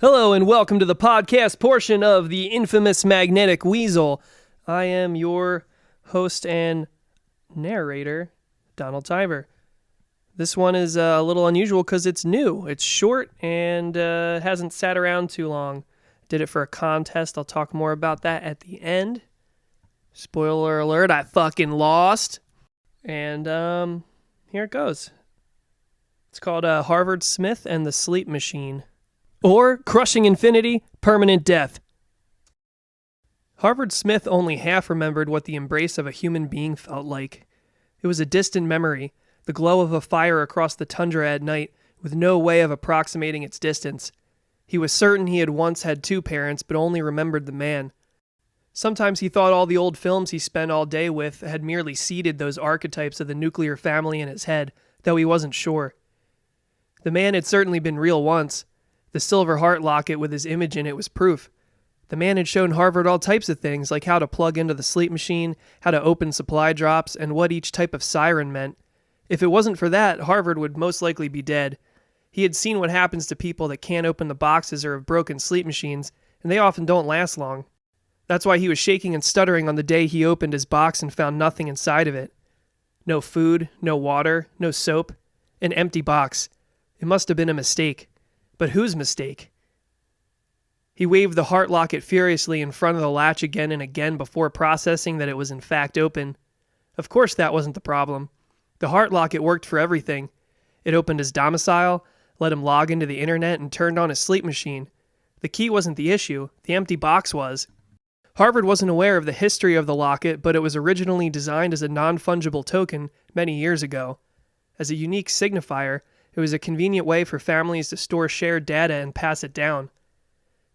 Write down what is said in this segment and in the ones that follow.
Hello and welcome to the podcast portion of the infamous Magnetic Weasel. I am your host and narrator, Donald Tiber. This one is a little unusual because it's new. It's short and hasn't sat around too long. Did it for a contest. I'll talk more about that at the end. Spoiler alert, I fucking lost. And here it goes. It's called Harvard Smith and the Sleep Machine. Or Crushing Infinity, Permanent Death. Harvard Smith only half remembered what the embrace of a human being felt like. It was a distant memory, the glow of a fire across the tundra at night, with no way of approximating its distance. He was certain he had once had two parents, but only remembered the man. Sometimes he thought all the old films he spent all day with had merely seeded those archetypes of the nuclear family in his head, though he wasn't sure. The man had certainly been real once. The silver heart locket with his image in it was proof. The man had shown Harvard all types of things, like how to plug into the sleep machine, how to open supply drops, and what each type of siren meant. If it wasn't for that, Harvard would most likely be dead. He had seen what happens to people that can't open the boxes or have broken sleep machines, and they often don't last long. That's why he was shaking and stuttering on the day he opened his box and found nothing inside of it. No food, no water, no soap. An empty box. It must have been a mistake. But whose mistake? He waved the heart locket furiously in front of the latch again and again before processing that it was in fact open. Of course that wasn't the problem. The heart locket worked for everything. It opened his domicile, let him log into the internet, and turned on his sleep machine. The key wasn't the issue. The empty box was. Harvard wasn't aware of the history of the locket, but it was originally designed as a non-fungible token many years ago. As a unique signifier, it was a convenient way for families to store shared data and pass it down.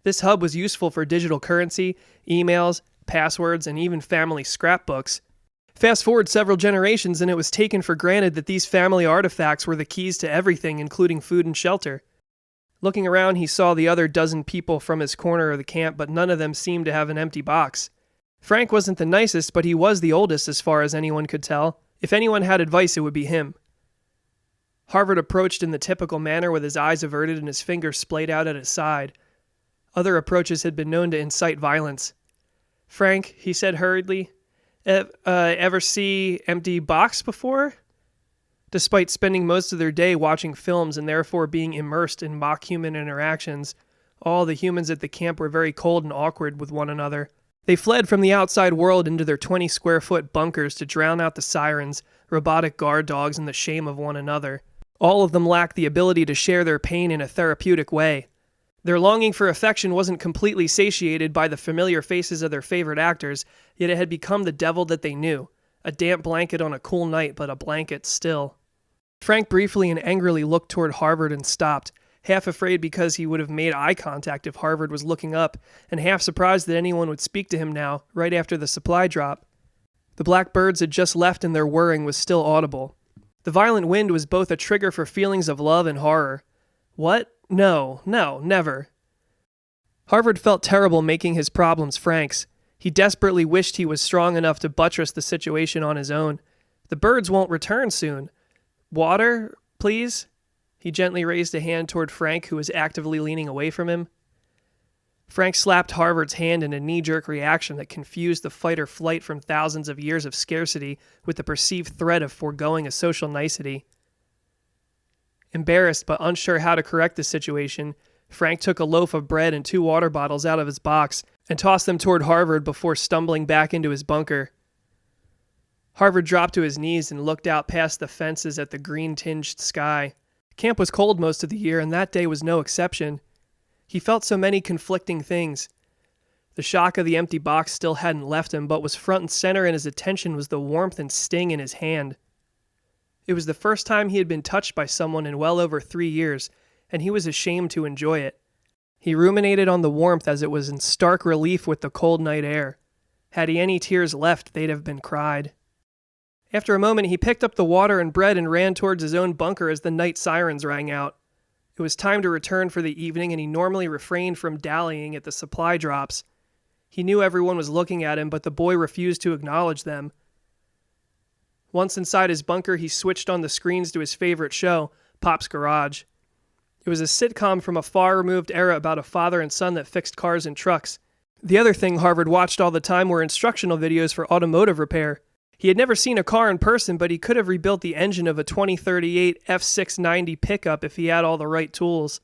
This hub was useful for digital currency, emails, passwords, and even family scrapbooks. Fast forward several generations and it was taken for granted that these family artifacts were the keys to everything, including food and shelter. Looking around, he saw the other dozen people from his corner of the camp, but none of them seemed to have an empty box. Frank wasn't the nicest, but he was the oldest as far as anyone could tell. If anyone had advice, it would be him. Harvard approached in the typical manner with his eyes averted and his fingers splayed out at his side. Other approaches had been known to incite violence. "Frank," he said hurriedly, ever see empty box before?" Despite spending most of their day watching films and therefore being immersed in mock human interactions, all the humans at the camp were very cold and awkward with one another. They fled from the outside world into their 20-square-foot bunkers to drown out the sirens, robotic guard dogs, and the shame of one another. All of them lacked the ability to share their pain in a therapeutic way. Their longing for affection wasn't completely satiated by the familiar faces of their favorite actors, yet it had become the devil that they knew. A damp blanket on a cool night, but a blanket still. Frank briefly and angrily looked toward Harvard and stopped, half afraid because he would have made eye contact if Harvard was looking up, and half surprised that anyone would speak to him now, right after the supply drop. The black birds had just left and their whirring was still audible. The violent wind was both a trigger for feelings of love and horror. What? No, never. Harvard felt terrible making his problems Frank's. He desperately wished he was strong enough to buttress the situation on his own. The birds won't return soon. Water, please? He gently raised a hand toward Frank, who was actively leaning away from him. Frank slapped Harvard's hand in a knee-jerk reaction that confused the fight or flight from thousands of years of scarcity with the perceived threat of foregoing a social nicety. Embarrassed but unsure how to correct the situation, Frank took a loaf of bread and 2 water bottles out of his box and tossed them toward Harvard before stumbling back into his bunker. Harvard dropped to his knees and looked out past the fences at the green-tinged sky. Camp was cold most of the year, and that day was no exception. He felt so many conflicting things. The shock of the empty box still hadn't left him, but was front and center in his attention was the warmth and sting in his hand. It was the first time he had been touched by someone in well over 3 years, and he was ashamed to enjoy it. He ruminated on the warmth as it was in stark relief with the cold night air. Had he any tears left, they'd have been cried. After a moment, he picked up the water and bread and ran towards his own bunker as the night sirens rang out. It was time to return for the evening, and he normally refrained from dallying at the supply drops. He knew everyone was looking at him, but the boy refused to acknowledge them. Once inside his bunker, he switched on the screens to his favorite show, Pop's Garage. It was a sitcom from a far-removed era about a father and son that fixed cars and trucks. The other thing Harvard watched all the time were instructional videos for automotive repair. He had never seen a car in person, but he could have rebuilt the engine of a 2038 F690 pickup if he had all the right tools.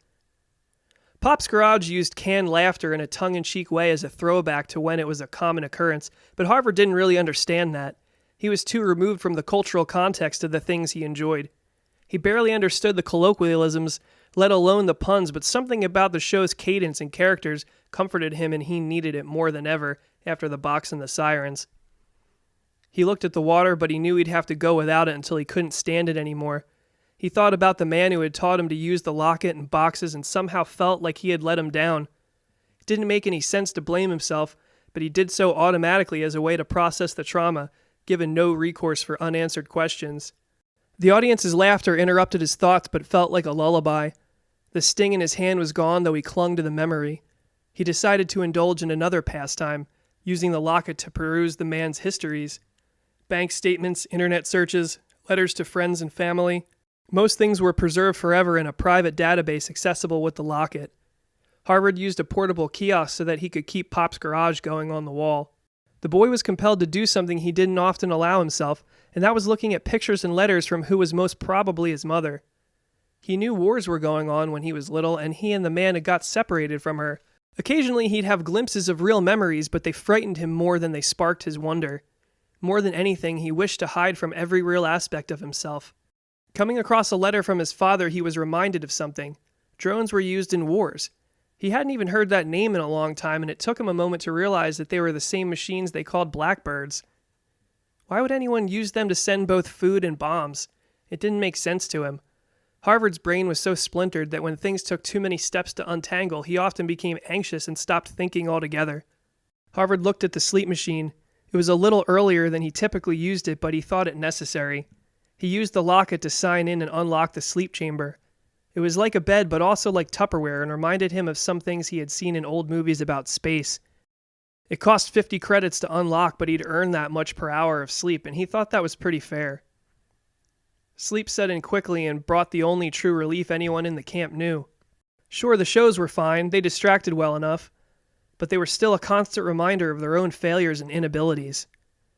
Pop's Garage used canned laughter in a tongue-in-cheek way as a throwback to when it was a common occurrence, but Harvard didn't really understand that. He was too removed from the cultural context of the things he enjoyed. He barely understood the colloquialisms, let alone the puns, but something about the show's cadence and characters comforted him, and he needed it more than ever after the box and the sirens. He looked at the water, but he knew he'd have to go without it until he couldn't stand it anymore. He thought about the man who had taught him to use the locket and boxes and somehow felt like he had let him down. It didn't make any sense to blame himself, but he did so automatically as a way to process the trauma, given no recourse for unanswered questions. The audience's laughter interrupted his thoughts but felt like a lullaby. The sting in his hand was gone, though he clung to the memory. He decided to indulge in another pastime, using the locket to peruse the man's histories. Bank statements, internet searches, letters to friends and family. Most things were preserved forever in a private database accessible with the locket. Harvard used a portable kiosk so that he could keep Pop's Garage going on the wall. The boy was compelled to do something he didn't often allow himself, and that was looking at pictures and letters from who was most probably his mother. He knew wars were going on when he was little, and he and the man had got separated from her. Occasionally he'd have glimpses of real memories, but they frightened him more than they sparked his wonder. More than anything, he wished to hide from every real aspect of himself. Coming across a letter from his father, he was reminded of something. Drones were used in wars. He hadn't even heard that name in a long time, and it took him a moment to realize that they were the same machines they called blackbirds. Why would anyone use them to send both food and bombs? It didn't make sense to him. Harvard's brain was so splintered that when things took too many steps to untangle, he often became anxious and stopped thinking altogether. Harvard looked at the sleep machine. It was a little earlier than he typically used it, but he thought it necessary. He used the locket to sign in and unlock the sleep chamber. It was like a bed, but also like Tupperware, and reminded him of some things he had seen in old movies about space. It cost 50 credits to unlock, but he'd earned that much per hour of sleep, and he thought that was pretty fair. Sleep set in quickly and brought the only true relief anyone in the camp knew. Sure, the shows were fine, they distracted well enough, but they were still a constant reminder of their own failures and inabilities.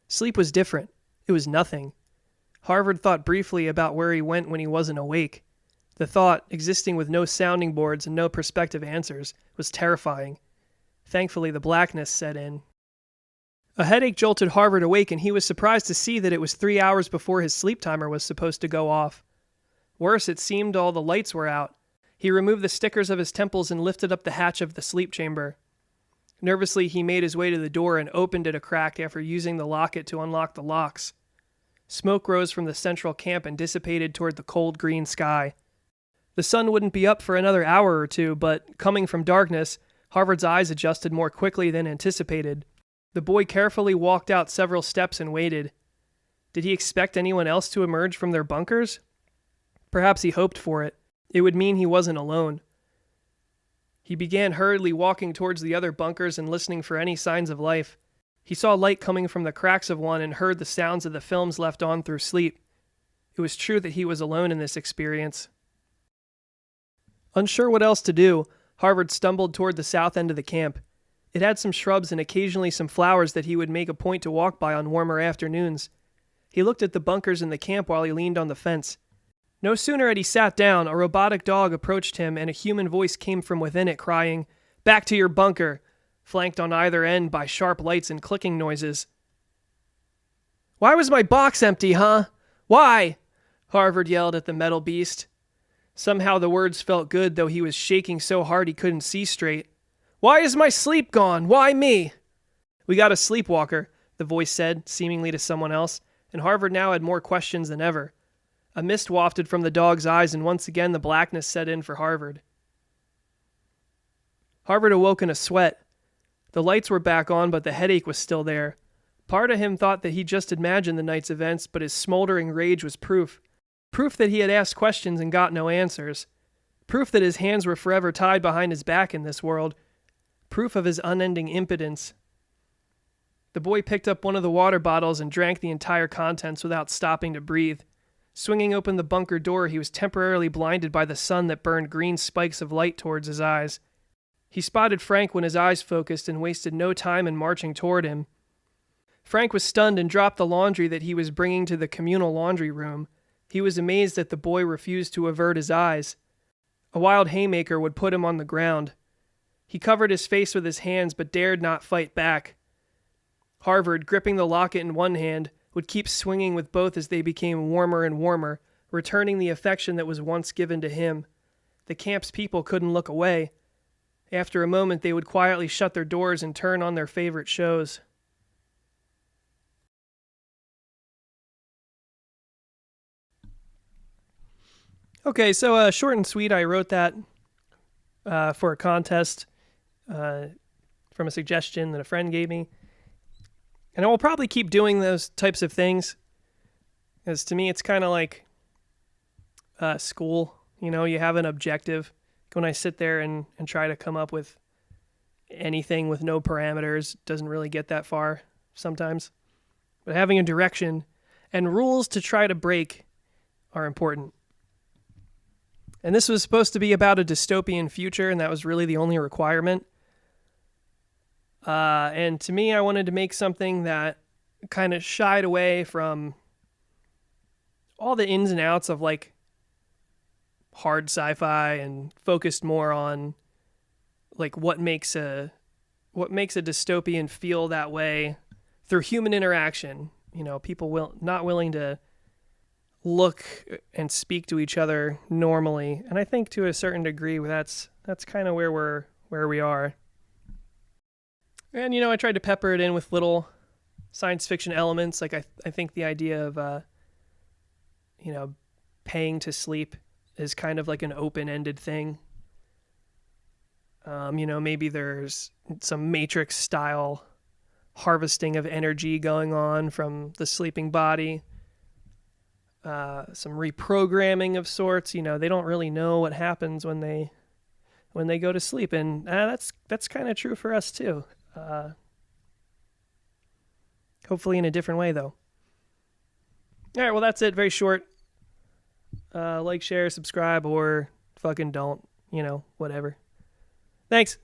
Sleep was different. It was nothing. Harvard thought briefly about where he went when he wasn't awake. The thought, existing with no sounding boards and no prospective answers, was terrifying. Thankfully, the blackness set in. A headache jolted Harvard awake, and he was surprised to see that it was 3 hours before his sleep timer was supposed to go off. Worse, it seemed all the lights were out. He removed the stickers of his temples and lifted up the hatch of the sleep chamber. Nervously, he made his way to the door and opened it a crack after using the locket to unlock the locks. Smoke rose from the central camp and dissipated toward the cold green sky. The sun wouldn't be up for another hour or two, but coming from darkness, Harvard's eyes adjusted more quickly than anticipated. The boy carefully walked out several steps and waited. Did he expect anyone else to emerge from their bunkers? Perhaps he hoped for it. It would mean he wasn't alone. He began hurriedly walking towards the other bunkers and listening for any signs of life. He saw light coming from the cracks of one and heard the sounds of the films left on through sleep. It was true that he was alone in this experience. Unsure what else to do, Harvard stumbled toward the south end of the camp. It had some shrubs and occasionally some flowers that he would make a point to walk by on warmer afternoons. He looked at the bunkers in the camp while he leaned on the fence. No sooner had he sat down, a robotic dog approached him and a human voice came from within it crying, "Back to your bunker," flanked on either end by sharp lights and clicking noises. "Why was my box empty, huh? Why?" Harvard yelled at the metal beast. Somehow the words felt good, though he was shaking so hard he couldn't see straight. "Why is my sleep gone? Why me?" "We got a sleepwalker," the voice said, seemingly to someone else, and Harvard now had more questions than ever. A mist wafted from the dog's eyes, and once again the blackness set in for Harvard. Harvard awoke in a sweat. The lights were back on, but the headache was still there. Part of him thought that he just imagined the night's events, but his smoldering rage was proof. Proof that he had asked questions and got no answers. Proof that his hands were forever tied behind his back in this world. Proof of his unending impotence. The boy picked up one of the water bottles and drank the entire contents without stopping to breathe. Swinging open the bunker door, he was temporarily blinded by the sun that burned green spikes of light towards his eyes. He spotted Frank when his eyes focused and wasted no time in marching toward him. Frank was stunned and dropped the laundry that he was bringing to the communal laundry room. He was amazed that the boy refused to avert his eyes. A wild haymaker would put him on the ground. He covered his face with his hands but dared not fight back. Harvard, gripping the locket in one hand, would keep swinging with both as they became warmer and warmer, returning the affection that was once given to him. The camp's people couldn't look away. After a moment, they would quietly shut their doors and turn on their favorite shows. Okay, so short and sweet, I wrote that for a contest from a suggestion that a friend gave me. And I will probably keep doing those types of things, because to me it's kind of like school. You know, you have an objective. When I sit there and try to come up with anything with no parameters, doesn't really get that far sometimes. But having a direction and rules to try to break are important. And this was supposed to be about a dystopian future, and that was really the only requirement. And to me, I wanted to make something that kind of shied away from all the ins and outs of like hard sci-fi and focused more on like what makes a dystopian feel that way through human interaction. You know, people not willing to look and speak to each other normally. And I think to a certain degree that's kind of where we are. And, you know, I tried to pepper it in with little science fiction elements. Like I think the idea of, you know, paying to sleep is kind of like an open-ended thing. You know, maybe there's some Matrix-style harvesting of energy going on from the sleeping body. Some reprogramming of sorts. You know, they don't really know what happens when they go to sleep, and that's kind of true for us too. Hopefully in a different way, though. All right, well, that's it. Very short. Like, share, subscribe, or fucking don't. You know, whatever. Thanks.